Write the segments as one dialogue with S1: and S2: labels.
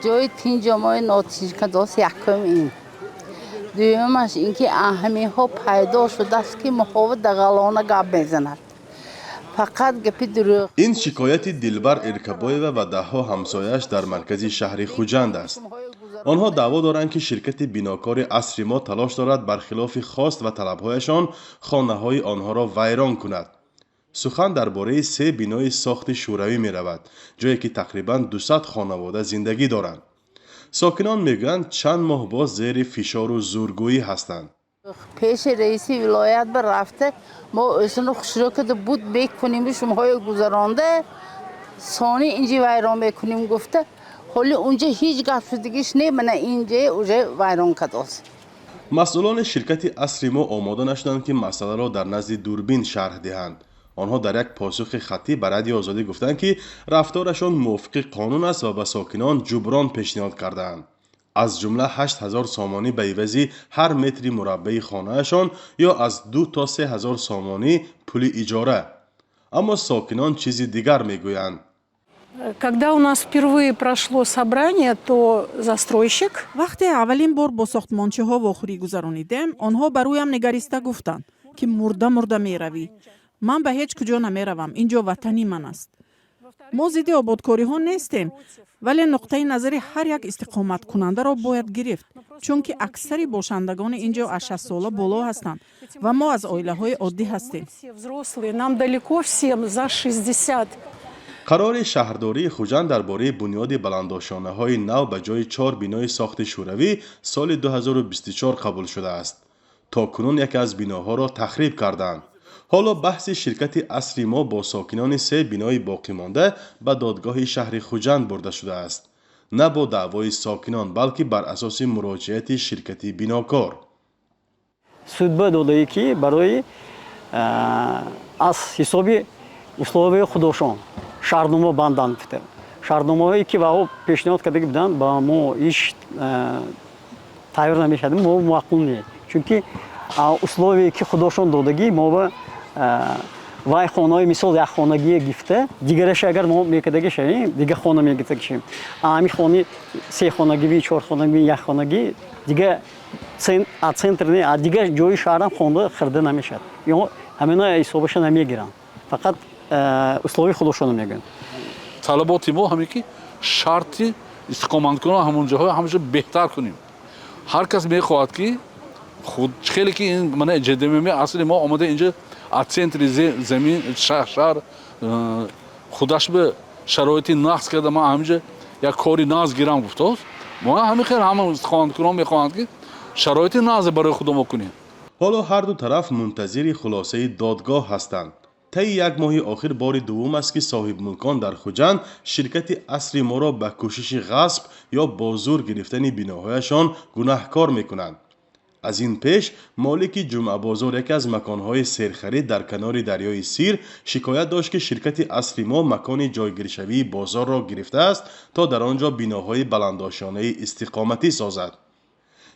S1: جای تینجامای ناتیجکداس یکم این دویمش اینکه اهمی ها پیدا شده است که محاوت دقلانه گپ میزند فقط گپی دروغ.
S2: این شکایت دلبر ارکبایو و دهها همسایش در مرکز شهر خوجند است. آنها دعوا دارند که شرکت بناکار اسریما تلاش دارد برخلاف خواست و طلبهایشان خانه‌های آنها را ویران کند. سخن درباره 3 بنای ساخت شوروی می رود، جایی که تقریباً 200 خانواده زندگی دارند. ساکنان میگویند چند ماه باز زیر فشار و زورگویی هستند.
S1: پیش رئیس ولایت بر رفته ما اصلا خوشرو کرده بود بکنیم شما گذرانده ثانی اینجا ویران بکنیم گفته حالی اونجا هیچ گپ شدگیش نمی‌بینه اینجا اونجا ویران کداست.
S2: مسئولان شرکت اسریما آماده نشدند که مسئله را در نزد دوربین شرح دهند. آنها در یک پاسخ خطی به رادیو آزادی گفتند که رفتارشان موافق قانون است و به ساکنان جبران پیشنهاد کردند. از جمله 8000 سامانی به عوض هر متر مربع خانهشان یا از 2 تا 3000 سامانی پول اجاره. اما ساکنان چیزی دیگر میگویند.
S3: Когда у нас впервые прошло собрание, то застройщик
S4: вақте аввалин бор бо сохтмончиҳо вохӯрӣ гузаронидем, онҳо ба рӯям нигариста гуфтанд, ки мурда меравӣ. Ман ба ҳеҷ куҷо намеравам, инҷо ватани ман аст. мо зидди ободкориҳо нестем, вале нуқтаи назари ҳар як истиқоматкунандаро бояд гирифт, чунки аксари бошандагони инҷо аз 60 сола боло ҳастанд ва мо аз оилаҳои оддӣ ҳастем.
S3: Нам далеко всем за 60.
S2: قرار شهرداری خوجند درباره بنیاد بلندآشانه‌های نو به جای 4 بنای ساخت شوروی سال 2024 قبول شده است. تا کنون یکی از بناها را تخریب کردند. حالا بحث شرکت اسریما با ساکنان 3 بنای باقی مانده به دادگاه شهر خوجند برده شده است. نه با دعوای ساکنان بلکه بر اساس مراجعه شرکت بناکار.
S5: سود داده‌ای که برای از حساب условия خودشان شهرنامه بندند بوده. شهرنامه‌ای که واقعا پیشنهاد کرده بودند با ما هیچ تغییر نمی‌شدیم، ما موافق نیستیم. چون условия که خودشان دادگی ما با وای خانه‌ای مثال یک خانگی گفته دیگرش اگر ما میکردگی شیم دیگه خانه میگیرد شیم. همین خانه 3 خانگی 4 خانگی 1 خانگی دیگه центр نه دیگه جای شهرم خانه خریده نمیشد. یا همینا حسابش نمیگیرن. فقط условия خودشون میگن.
S6: طلبات ما همین که شرطی استقامت کنه همون جاها همیشه بهتر کنیم. هر کس میخواد که خود خیلی که این من جدمی اصلا ما آمده اینجا از سنتر زمین شهر خودش به شرایطی نقص کرده ما همیشه یک کاری ناز گیرم گفته ما همین خیلی همه استقامت کنم میخواهند که شرایطی ناز برای خودمون کنیم.
S2: حالا هر دو طرف منتظر خلاصه دادگاه هستند. طی 1 ماه آخر بار دوم است که صاحب ملکان در خوجند شرکت اسریما را به کوشش غصب یا با زور گرفتن بناهایشان گناهکار میکنند. از این پیش مالک جمعه بازار یکی از مکانهای سیرخرید در کنار دریای سیر شکایت داشت که شرکت اسریما مکان جایگیرشوی بازار را گرفته است تا در آنجا بناهای بلندآشانه استقامتی سازد.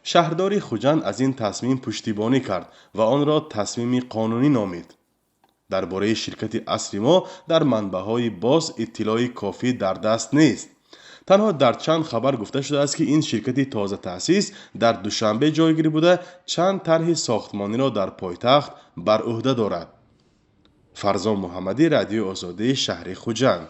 S2: شهرداری خوجند از این تصمیم پشتیبانی کرد و آن را تصمیم قانونی نامید. درباره شرکت اسریما در منبع‌های باز اطلاعی کافی در دست نیست. تنها در چند خبر گفته شده است که این شرکت تازه تأسیس در دوشنبه جایگیری بوده چند طرح ساختمانی را در پایتخت بر عهده دارد. فرزان محمدی، رادیو آزادی، شهر خوجند.